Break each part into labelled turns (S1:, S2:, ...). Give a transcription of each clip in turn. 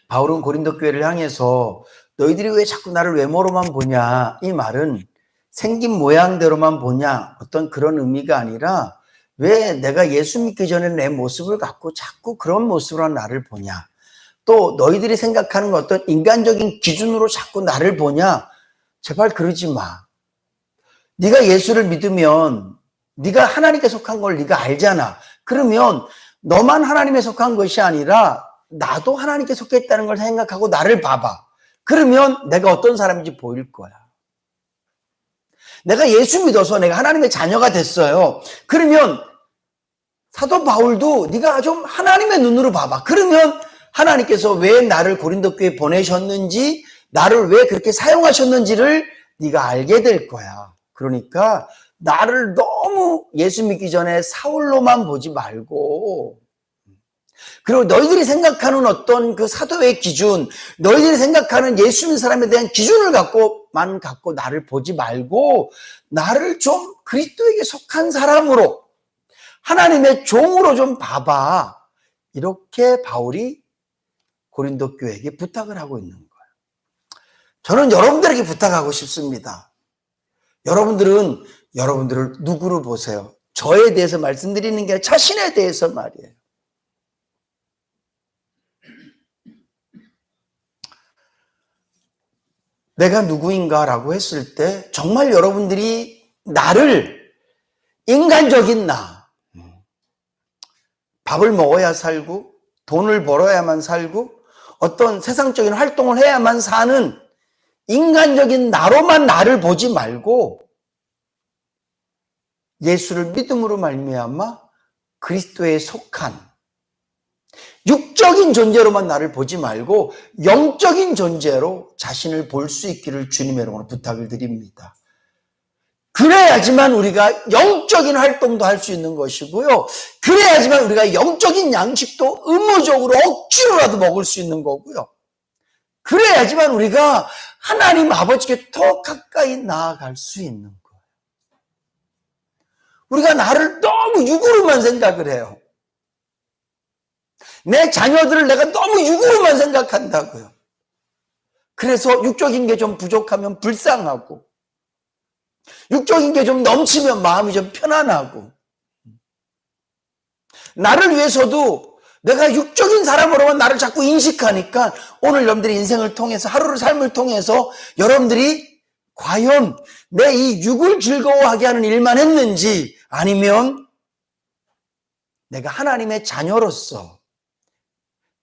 S1: 바울은 고린도 교회를 향해서 너희들이 왜 자꾸 나를 외모로만 보냐, 이 말은 생긴 모양대로만 보냐, 어떤 그런 의미가 아니라 왜 내가 예수 믿기 전에 내 모습을 갖고 자꾸 그런 모습으로 나를 보냐, 또 너희들이 생각하는 어떤 인간적인 기준으로 자꾸 나를 보냐, 제발 그러지 마. 네가 예수를 믿으면 네가 하나님께 속한 걸 네가 알잖아. 그러면 너만 하나님에 속한 것이 아니라 나도 하나님께 속했다는 걸 생각하고 나를 봐봐. 그러면 내가 어떤 사람인지 보일 거야. 내가 예수 믿어서 내가 하나님의 자녀가 됐어요. 그러면 사도 바울도 네가 좀 하나님의 눈으로 봐봐. 그러면 하나님께서 왜 나를 고린도 교회에 보내셨는지, 나를 왜 그렇게 사용하셨는지를 네가 알게 될 거야. 그러니까 나를 너무 예수 믿기 전에 사울로만 보지 말고, 그리고 너희들이 생각하는 어떤 그 사도의 기준, 너희들이 생각하는 예수 믿는 사람에 대한 기준을 갖고 나를 보지 말고, 나를 좀 그리스도에게 속한 사람으로, 하나님의 종으로 좀 봐봐. 이렇게 바울이 고린도 교회에게 부탁을 하고 있는 거예요. 저는 여러분들에게 부탁하고 싶습니다. 여러분들을 누구로 보세요? 저에 대해서 말씀드리는 게 아니라 자신에 대해서 말이에요. 내가 누구인가라고 했을 때 정말 여러분들이 나를, 인간적인 나, 밥을 먹어야 살고 돈을 벌어야만 살고 어떤 세상적인 활동을 해야만 사는 인간적인 나로만 나를 보지 말고 예수를 믿음으로 말미암아 그리스도에 속한 육적인 존재로만 나를 보지 말고 영적인 존재로 자신을 볼 수 있기를 주님의 이름으로 부탁을 드립니다. 그래야지만 우리가 영적인 활동도 할 수 있는 것이고요. 그래야지만 우리가 영적인 양식도 의무적으로 억지로라도 먹을 수 있는 거고요. 그래야지만 우리가 하나님 아버지께 더 가까이 나아갈 수 있는 거예요. 우리가 나를 너무 육으로만 생각을 해요. 내 자녀들을 내가 너무 육으로만 생각한다고요. 그래서 육적인 게 좀 부족하면 불쌍하고, 육적인 게 좀 넘치면 마음이 좀 편안하고, 나를 위해서도 내가 육적인 사람으로만 나를 자꾸 인식하니까 오늘 여러분들의 인생을 통해서, 하루를 삶을 통해서 여러분들이 과연 내 이 육을 즐거워하게 하는 일만 했는지, 아니면 내가 하나님의 자녀로서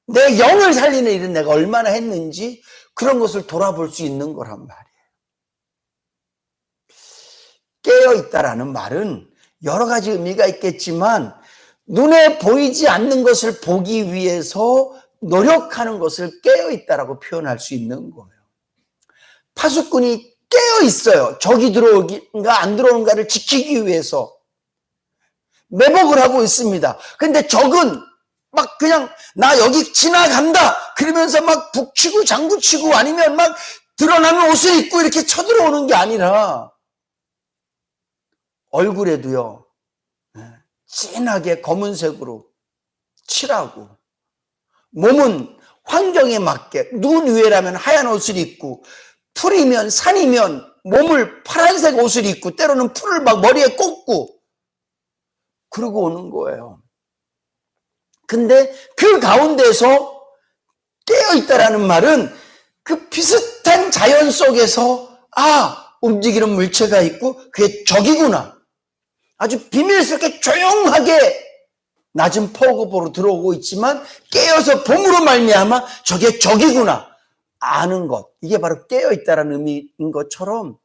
S1: 내 영을 살리는 일은 내가 얼마나 했는지, 그런 것을 돌아볼 수 있는 거란 말이에요. 깨어있다라는 말은 여러 가지 의미가 있겠지만 눈에 보이지 않는 것을 보기 위해서 노력하는 것을 깨어있다라고 표현할 수 있는 거예요. 파수꾼이 깨어있어요. 적이 들어오는가 안 들어오는가를 지키기 위해서 매복을 하고 있습니다. 근데 적은 막 그냥 나 여기 지나간다 그러면서 막 북치고 장구치고 아니면 막 드러나는 옷을 입고 이렇게 쳐들어오는 게 아니라 얼굴에도요 진하게 검은색으로 칠하고, 몸은 환경에 맞게 눈 위에라면 하얀 옷을 입고, 풀이면 산이면 몸을 파란색 옷을 입고, 때로는 풀을 막 머리에 꽂고 그러고 오는 거예요. 근데 그 가운데서 깨어있다라는 말은 그 비슷한 자연 속에서 움직이는 물체가 있고 그게 적이구나, 아주 비밀스럽게 조용하게 낮은 포고보로 들어오고 있지만 깨어서 봄으로 말미암아 저게 적이구나 아는 것, 이게 바로 깨어있다라는 의미인 것처럼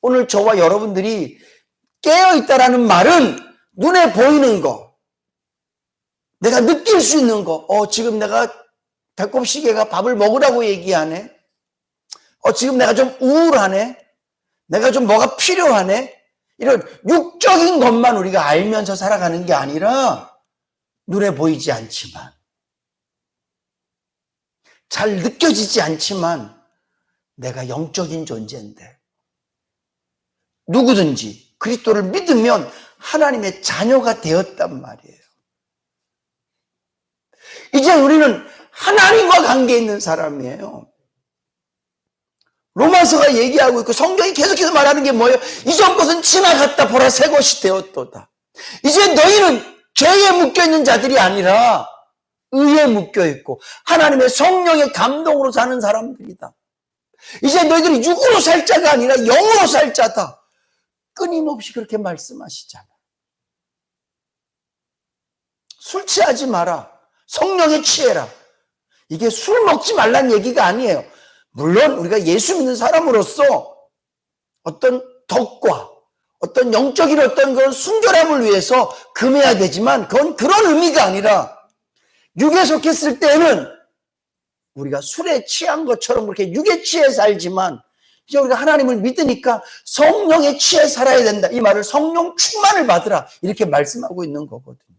S1: 오늘 저와 여러분들이 깨어있다라는 말은 눈에 보이는 거, 내가 느낄 수 있는 거, 지금 내가 배꼽 시계가 밥을 먹으라고 얘기하네, 지금 내가 좀 우울하네, 내가 좀 뭐가 필요하네, 이런 육적인 것만 우리가 알면서 살아가는 게 아니라 눈에 보이지 않지만, 잘 느껴지지 않지만 내가 영적인 존재인데, 누구든지 그리스도를 믿으면 하나님의 자녀가 되었단 말이에요. 이제 우리는 하나님과 관계 있는 사람이에요. 로마서가 얘기하고 있고 성경이 계속해서 말하는 게 뭐예요? 이전 것은 지나갔다 보라 새 것이 되었도다. 이제 너희는 죄에 묶여있는 자들이 아니라 의에 묶여있고 하나님의 성령의 감동으로 사는 사람들이다. 이제 너희들이 육으로 살 자가 아니라 영으로 살 자다. 끊임없이 그렇게 말씀하시잖아. 술 취하지 마라. 성령에 취해라. 이게 술 먹지 말란 얘기가 아니에요. 물론 우리가 예수 믿는 사람으로서 어떤 덕과 어떤 영적인 어떤 그런 순결함을 위해서 금해야 되지만 그건 그런 의미가 아니라 육에 속했을 때는 우리가 술에 취한 것처럼 그렇게 육에 취해 살지만 이제 우리가 하나님을 믿으니까 성령에 취해 살아야 된다. 이 말을 성령 충만을 받으라 이렇게 말씀하고 있는 거거든요.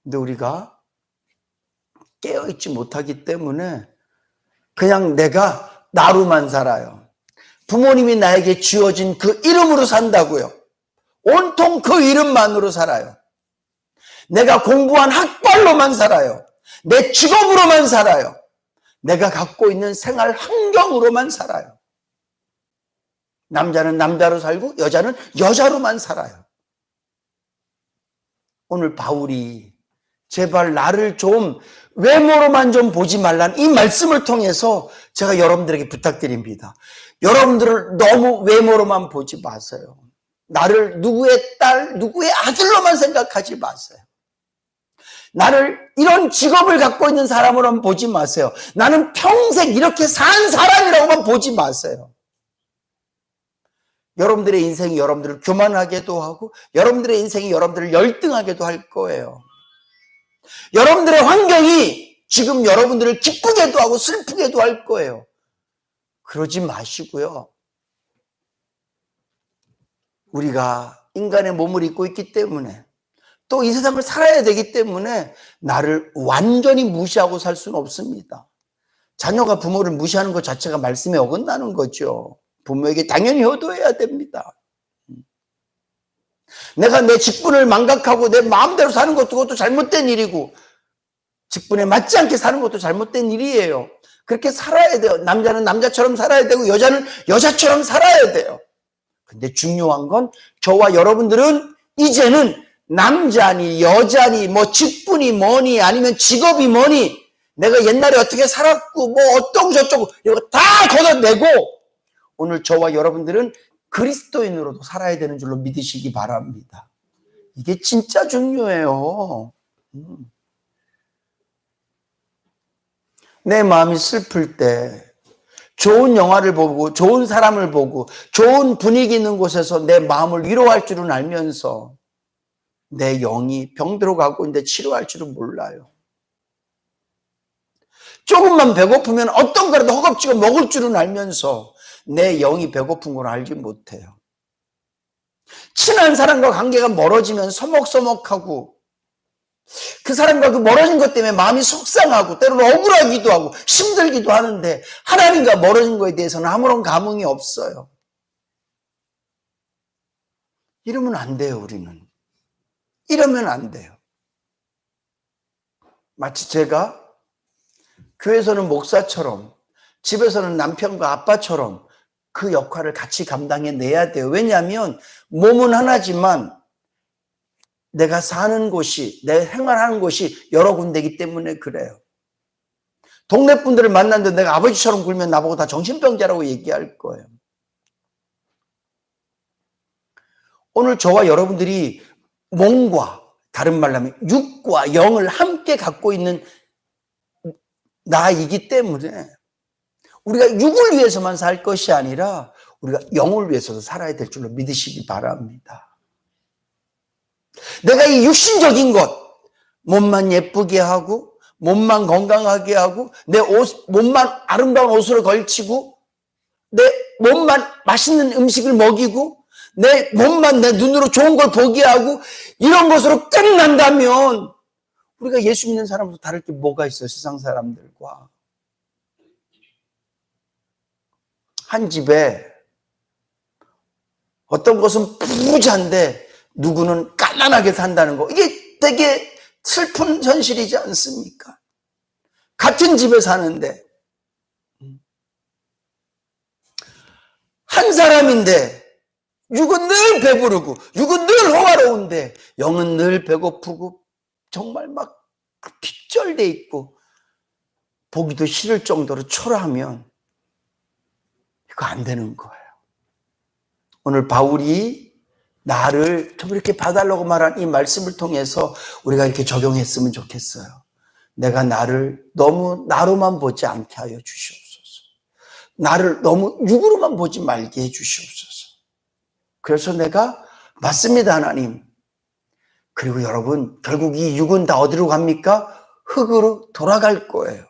S1: 근데 우리가 깨어있지 못하기 때문에 그냥 내가 나로만 살아요. 부모님이 나에게 지어진 그 이름으로 산다고요. 온통 그 이름만으로 살아요. 내가 공부한 학벌로만 살아요. 내 직업으로만 살아요. 내가 갖고 있는 생활 환경으로만 살아요. 남자는 남자로 살고 여자는 여자로만 살아요. 오늘 바울이 제발 나를 좀 외모로만 좀 보지 말란 이 말씀을 통해서 제가 여러분들에게 부탁드립니다. 여러분들을 너무 외모로만 보지 마세요. 나를 누구의 딸, 누구의 아들로만 생각하지 마세요. 나를 이런 직업을 갖고 있는 사람으로만 보지 마세요. 나는 평생 이렇게 산 사람이라고만 보지 마세요. 여러분들의 인생이 여러분들을 교만하게도 하고 여러분들의 인생이 여러분들을 열등하게도 할 거예요. 여러분들의 환경이 지금 여러분들을 기쁘게도 하고 슬프게도 할 거예요. 그러지 마시고요. 우리가 인간의 몸을 입고 있기 때문에 또 이 세상을 살아야 되기 때문에 나를 완전히 무시하고 살 수는 없습니다. 자녀가 부모를 무시하는 것 자체가 말씀에 어긋나는 거죠. 부모에게 당연히 효도해야 됩니다. 내가 내 직분을 망각하고 내 마음대로 사는 것도 그것도 잘못된 일이고 직분에 맞지 않게 사는 것도 잘못된 일이에요. 그렇게 살아야 돼요. 남자는 남자처럼 살아야 되고 여자는 여자처럼 살아야 돼요. 근데 중요한 건 저와 여러분들은 이제는 남자니 여자니 뭐 직분이 뭐니 아니면 직업이 뭐니 내가 옛날에 어떻게 살았고 뭐 어쩌고 저쩌고 이거 다 걷어내고 오늘 저와 여러분들은 그리스도인으로도 살아야 되는 줄로 믿으시기 바랍니다. 이게 진짜 중요해요. 내 마음이 슬플 때 좋은 영화를 보고 좋은 사람을 보고 좋은 분위기 있는 곳에서 내 마음을 위로할 줄은 알면서 내 영이 병들어 가고 있는데 치료할 줄은 몰라요. 조금만 배고프면 어떤 거라도 허겁지겁 먹을 줄은 알면서 내 영이 배고픈 걸 알지 못해요. 친한 사람과 관계가 멀어지면 서먹서먹하고 그 사람과 그 멀어진 것 때문에 마음이 속상하고 때로는 억울하기도 하고 힘들기도 하는데 하나님과 멀어진 것에 대해서는 아무런 감흥이 없어요. 이러면 안 돼요, 우리는. 이러면 안 돼요. 마치 제가 교회에서는 목사처럼 집에서는 남편과 아빠처럼 그 역할을 같이 감당해내야 돼요. 왜냐하면 몸은 하나지만 내가 사는 곳이, 내 생활하는 곳이 여러 군데이기 때문에 그래요. 동네 분들을 만났는데 내가 아버지처럼 굴면 나보고 다 정신병자라고 얘기할 거예요. 오늘 저와 여러분들이 몸과 다른 말로 하면 육과 영을 함께 갖고 있는 나이기 때문에 우리가 육을 위해서만 살 것이 아니라 우리가 영을 위해서도 살아야 될 줄로 믿으시기 바랍니다. 내가 이 육신적인 것, 몸만 예쁘게 하고 몸만 건강하게 하고 내 몸만 아름다운 옷을 걸치고 내 몸만 맛있는 음식을 먹이고 내 몸만 내 눈으로 좋은 걸 보게 하고 이런 것으로 끝난다면 우리가 예수 믿는 사람으로 다를 게 뭐가 있어요? 세상 사람들과. 한 집에 어떤 것은 부자인데 누구는 가난하게 산다는 거, 이게 되게 슬픈 현실이지 않습니까? 같은 집에 사는데 한 사람인데 육은 늘 배부르고 육은 늘 호화로운데 영은 늘 배고프고 정말 막 핍절돼 있고 보기도 싫을 정도로 초라하면 이거 안 되는 거예요. 오늘 바울이 나를 좀 이렇게 봐달라고 말한 이 말씀을 통해서 우리가 이렇게 적용했으면 좋겠어요. 내가 나를 너무 나로만 보지 않게 하여 주시옵소서. 나를 너무 육으로만 보지 말게 해 주시옵소서. 그래서 내가 맞습니다, 하나님. 그리고 여러분, 결국 이 육은 다 어디로 갑니까? 흙으로 돌아갈 거예요.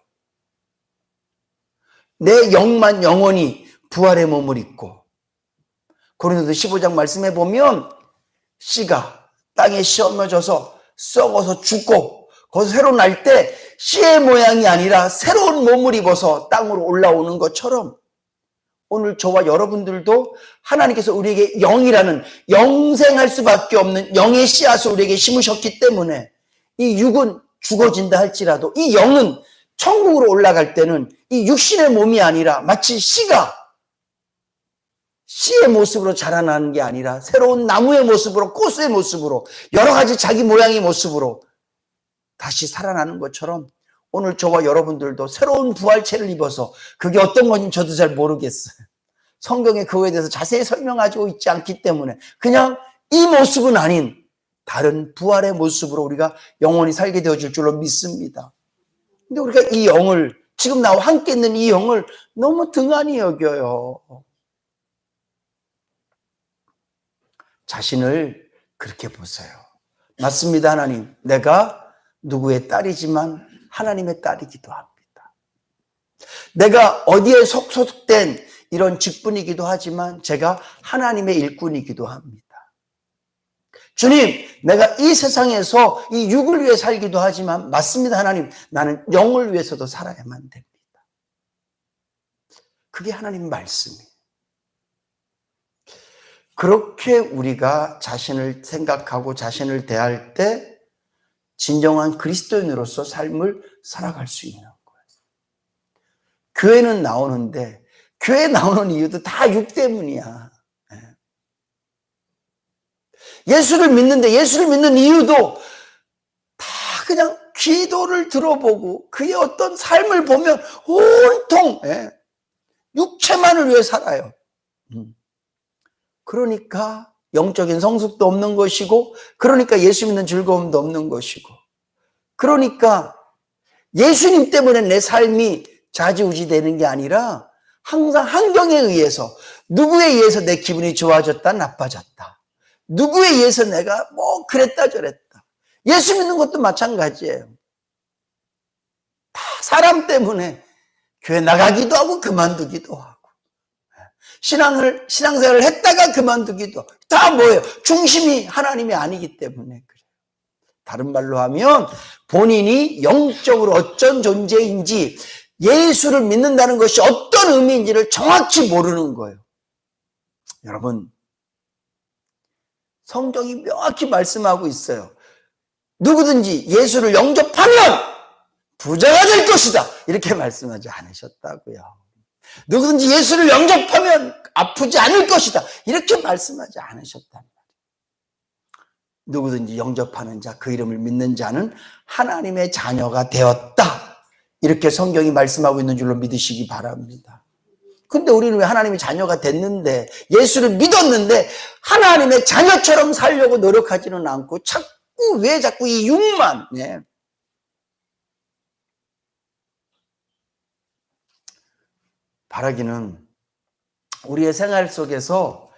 S1: 내 영만 영원히 부활의 몸을 입고, 고린도서 15장 말씀해 보면 씨가 땅에 씌어져서 썩어서 죽고 거기서 새로 날 때 씨의 모양이 아니라 새로운 몸을 입어서 땅으로 올라오는 것처럼 오늘 저와 여러분들도 하나님께서 우리에게 영이라는 영생할 수밖에 없는 영의 씨앗을 우리에게 심으셨기 때문에 이 육은 죽어진다 할지라도 이 영은 천국으로 올라갈 때는 이 육신의 몸이 아니라 마치 씨가 씨의 모습으로 자라나는 게 아니라 새로운 나무의 모습으로, 꽃의 모습으로, 여러 가지 자기 모양의 모습으로 다시 살아나는 것처럼 오늘 저와 여러분들도 새로운 부활체를 입어서 그게 어떤 건지 저도 잘 모르겠어요. 성경에 그거에 대해서 자세히 설명하고 있지 않기 때문에 그냥 이 모습은 아닌 다른 부활의 모습으로 우리가 영원히 살게 되어질 줄로 믿습니다. 근데 우리가 이 영을, 지금 나와 함께 있는 이 영을 너무 등한히 여겨요. 자신을 그렇게 보세요. 맞습니다, 하나님. 내가 누구의 딸이지만 하나님의 딸이기도 합니다. 내가 어디에 소속된 이런 직분이기도 하지만 제가 하나님의 일꾼이기도 합니다. 주님, 내가 이 세상에서 이 육을 위해 살기도 하지만 맞습니다, 하나님. 나는 영을 위해서도 살아야만 됩니다. 그게 하나님 말씀이에요. 그렇게 우리가 자신을 생각하고 자신을 대할 때 진정한 그리스도인으로서 삶을 살아갈 수 있는 거예요. 교회는 나오는데 교회 나오는 이유도 다 육 때문이야. 예수를 믿는데 예수를 믿는 이유도 다 그냥 기도를 들어보고 그의 어떤 삶을 보면 온통 육체만을 위해 살아요. 그러니까 영적인 성숙도 없는 것이고, 그러니까 예수 믿는 즐거움도 없는 것이고, 그러니까 예수님 때문에 내 삶이 좌지우지 되는 게 아니라 항상 환경에 의해서, 누구에 의해서 내 기분이 좋아졌다 나빠졌다, 누구에 의해서 내가 뭐 그랬다 저랬다. 예수 믿는 것도 마찬가지예요. 다 사람 때문에 교회 나가기도 하고 그만두기도 하고, 신앙생활을 했다가 그만두기도, 다 뭐예요? 중심이 하나님이 아니기 때문에 그래요. 다른 말로 하면 본인이 영적으로 어떤 존재인지, 예수를 믿는다는 것이 어떤 의미인지를 정확히 모르는 거예요. 여러분, 성경이 명확히 말씀하고 있어요. 누구든지 예수를 영접하면 부자가 될 것이다, 이렇게 말씀하지 않으셨다고요. 누구든지 예수를 영접하면 아프지 않을 것이다, 이렇게 말씀하지 않으셨단 말이에요. 누구든지 영접하는 자, 그 이름을 믿는 자는 하나님의 자녀가 되었다, 이렇게 성경이 말씀하고 있는 줄로 믿으시기 바랍니다. 근데 우리는 왜 하나님의 자녀가 됐는데, 예수를 믿었는데 하나님의 자녀처럼 살려고 노력하지는 않고 왜 자꾸 이 육만, 바라기는 우리의 생활 속에서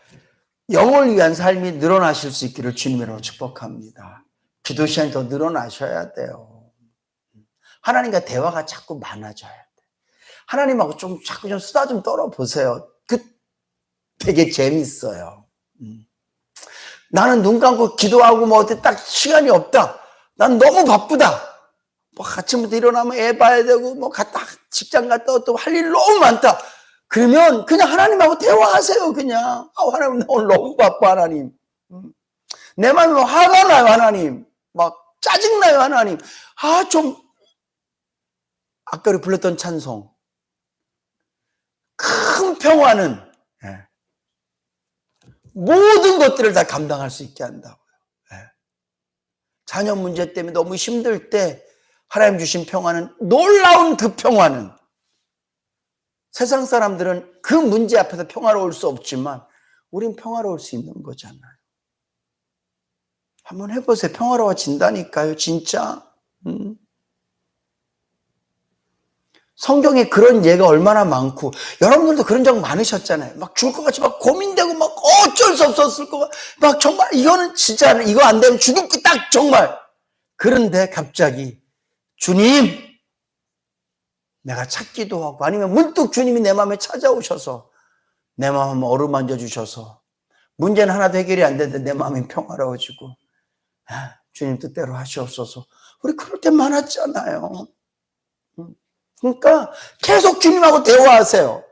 S1: 영을 위한 삶이 늘어나실 수 있기를 주님으로 축복합니다. 기도 시간이 더 늘어나셔야 돼요. 하나님과 대화가 자꾸 많아져야 돼. 하나님하고 자꾸 좀 수다 좀 떨어보세요. 되게 재밌어요. 나는 눈 감고 기도하고 뭐 어디 딱 시간이 없다, 난 너무 바쁘다, 뭐 아침부터 일어나면 애 봐야 되고 뭐 갔다 직장 갔다 또 할 일 너무 많다, 그러면 그냥 하나님하고 대화하세요. 그냥 하나님, 나 오늘 너무 바빠 하나님, 내 마음에 화가 나요 하나님, 막 짜증나요 하나님, 좀 아까 우리 불렀던 찬송, 큰 평화는 모든 것들을 다 감당할 수 있게 한다고요. 자녀 문제 때문에 너무 힘들 때 하나님 주신 평화는, 놀라운 그 평화는, 세상 사람들은 그 문제 앞에서 평화로울 수 없지만 우린 평화로울 수 있는 거잖아요. 한번 해보세요. 평화로워진다니까요, 진짜. 성경에 그런 예가 얼마나 많고, 여러분들도 그런 적 많으셨잖아요. 막 죽을 것 같이 막 고민되고 막 어쩔 수 없었을 거, 막 정말 이거는 진짜 이거 안 되면 죽을 거 딱 정말. 그런데 갑자기 주님, 내가 찾기도 하고, 아니면 문득 주님이 내 마음에 찾아오셔서 내 마음 어루만져 주셔서 문제는 하나도 해결이 안 되는데 내 마음이 평화로워지고, 주님 뜻대로 하시옵소서. 우리 그럴 때 많았잖아요. 그러니까 계속 주님하고 대화하세요.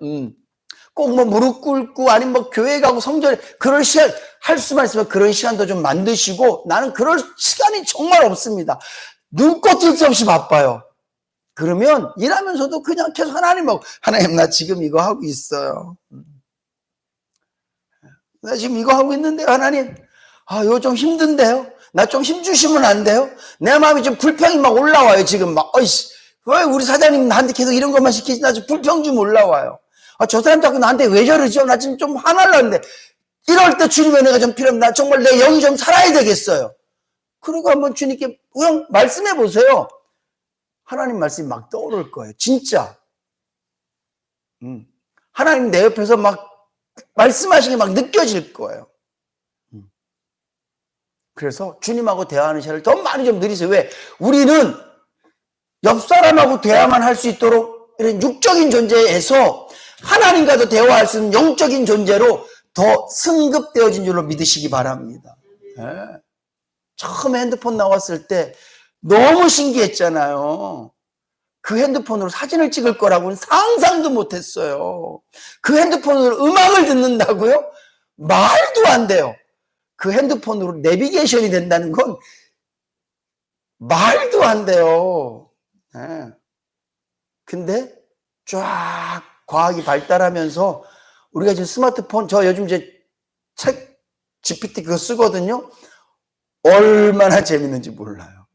S1: 꼭 뭐 무릎 꿇고 아니면 뭐 교회 가고 성전에 그럴 시간 할 수만 있으면 그런 시간도 좀 만드시고, 나는 그럴 시간이 정말 없습니다. 눈꽃 뜰 새 없이 바빠요. 그러면 일하면서도 그냥 계속 하나님하고, 하나님 나 지금 이거 하고 있어요. 나 지금 이거 하고 있는데요, 하나님. 이거 좀 힘든데요. 나 좀 힘 주시면 안 돼요? 내 마음이 좀 불평이 막 올라와요, 지금 막. 왜 우리 사장님 나한테 계속 이런 것만 시키지? 나 지금 불평 좀 올라와요. 저 사람 자꾸 나한테 왜 저러죠? 나 지금 좀 화날라는데. 이럴 때 주님의 은혜가 좀 필요합니다. 나 정말 내 영이 좀 살아야 되겠어요. 그리고 한번 주님께 그냥 말씀해 보세요. 하나님 말씀이 막 떠오를 거예요, 진짜. 하나님 내 옆에서 막 말씀하시는 게 막 느껴질 거예요. 그래서 주님하고 대화하는 시간을 더 많이 좀 늘리세요. 왜? 우리는 옆 사람하고 대화만 할 수 있도록 이런 육적인 존재에서 하나님과도 대화할 수 있는 영적인 존재로 더 승급되어진 줄로 믿으시기 바랍니다. 처음에 핸드폰 나왔을 때 너무 신기했잖아요. 그 핸드폰으로 사진을 찍을 거라고는 상상도 못했어요. 그 핸드폰으로 음악을 듣는다고요? 말도 안 돼요. 그 핸드폰으로 내비게이션이 된다는 건 말도 안 돼요. 근데 쫙 과학이 발달하면서 우리가 지금 스마트폰, 저 요즘 이제 책 GPT 그거 쓰거든요. 얼마나 재밌는지 몰라요.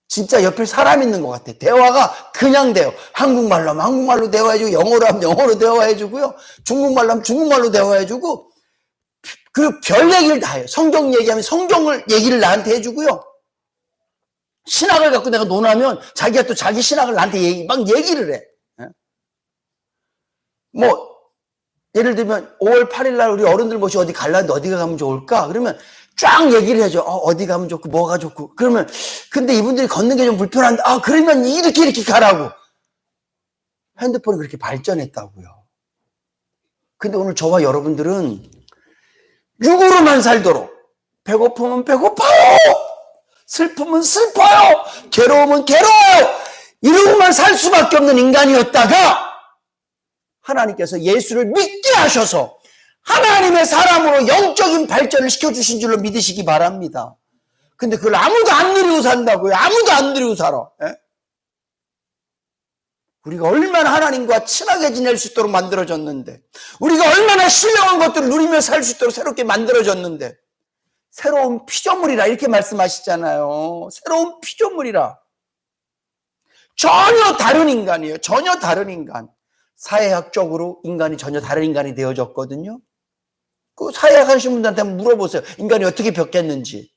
S1: 진짜 옆에 사람 있는 것 같아. 대화가 그냥 돼요. 한국말로 하면 한국말로 대화해주고, 영어로 하면 영어로 대화해주고요, 중국말로 하면 중국말로 대화해주고, 그 별 얘기를 다 해요. 성경 얘기하면 성경을 얘기를 나한테 해주고요. 신학을 갖고 내가 논하면 자기가 또 자기 신학을 나한테 막 얘기를 해. 뭐 예를 들면 5월 8일 날 우리 어른들 모시고 어디 갈라는데 어디가 가면 좋을까? 그러면 쫙 얘기를 해줘. 어디 가면 좋고 뭐가 좋고. 그러면 근데 이분들이 걷는 게 좀 불편한데 그러면 이렇게 가라고. 핸드폰이 그렇게 발전했다고요. 근데 오늘 저와 여러분들은 육으로만 살도록, 배고프면 배고파요, 슬픔은 슬퍼요, 괴로움은 괴로워요, 이러고만 살 수밖에 없는 인간이었다가 하나님께서 예수를 믿게 하셔서 하나님의 사람으로 영적인 발전을 시켜주신 줄로 믿으시기 바랍니다. 근데 그걸 아무도 안 누리고 산다고요. 아무도 안 누리고 살아. 우리가 얼마나 하나님과 친하게 지낼 수 있도록 만들어졌는데, 우리가 얼마나 신령한 것들을 누리며 살 수 있도록 새롭게 만들어졌는데, 새로운 피조물이라 이렇게 말씀하시잖아요. 새로운 피조물이라. 전혀 다른 인간이에요. 전혀 다른 인간. 사회학적으로 인간이 전혀 다른 인간이 되어졌거든요. 그 사회학 하시는 분들한테 한번 물어보세요. 인간이 어떻게 바뀌었는지.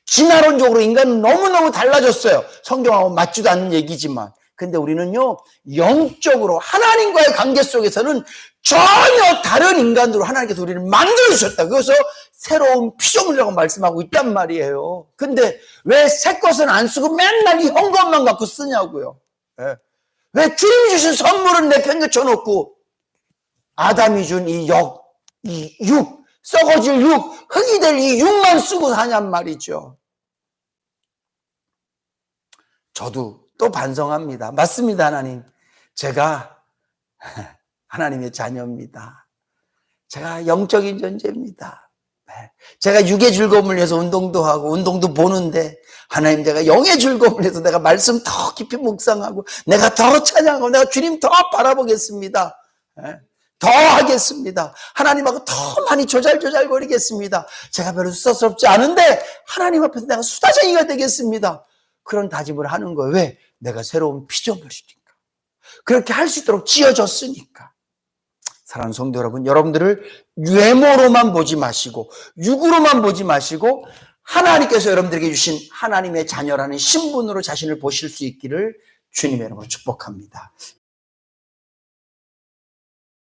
S1: 진화론적으로 인간은 너무너무 달라졌어요. 성경하고 맞지도 않는 얘기지만. 근데 우리는요, 영적으로 하나님과의 관계 속에서는 전혀 다른 인간으로 하나님께서 우리를 만들어주셨다. 그래서 새로운 피조물이라고 말씀하고 있단 말이에요. 근데 왜 새 것은 안 쓰고 맨날 이 형 것만 갖고 쓰냐고요. 왜 주님이 주신 선물은 내팽개쳐 놓고 아담이 준 이 육, 썩어질 육, 흙이 될 이 육만 쓰고 사냔 말이죠. 저도 또 반성합니다. 맞습니다, 하나님. 제가 하나님의 자녀입니다. 제가 영적인 존재입니다. 제가 육의 즐거움을 위해서 운동도 하고 운동도 보는데 하나님 내가 영의 즐거움을 위해서 내가 말씀 더 깊이 묵상하고 내가 더 찬양하고 내가 주님 더 바라보겠습니다. 더 하겠습니다. 하나님하고 더 많이 조잘조잘거리겠습니다. 제가 별로 수다스럽지 않은데 하나님 앞에서 내가 수다쟁이가 되겠습니다. 그런 다짐을 하는 거예요. 왜? 내가 새로운 피조물이니까. 그렇게 할 수 있도록 지어졌으니까. 사랑하는 성도 여러분, 여러분들을 외모로만 보지 마시고 육으로만 보지 마시고 하나님께서 여러분들에게 주신 하나님의 자녀라는 신분으로 자신을 보실 수 있기를 주님의 이름으로 축복합니다.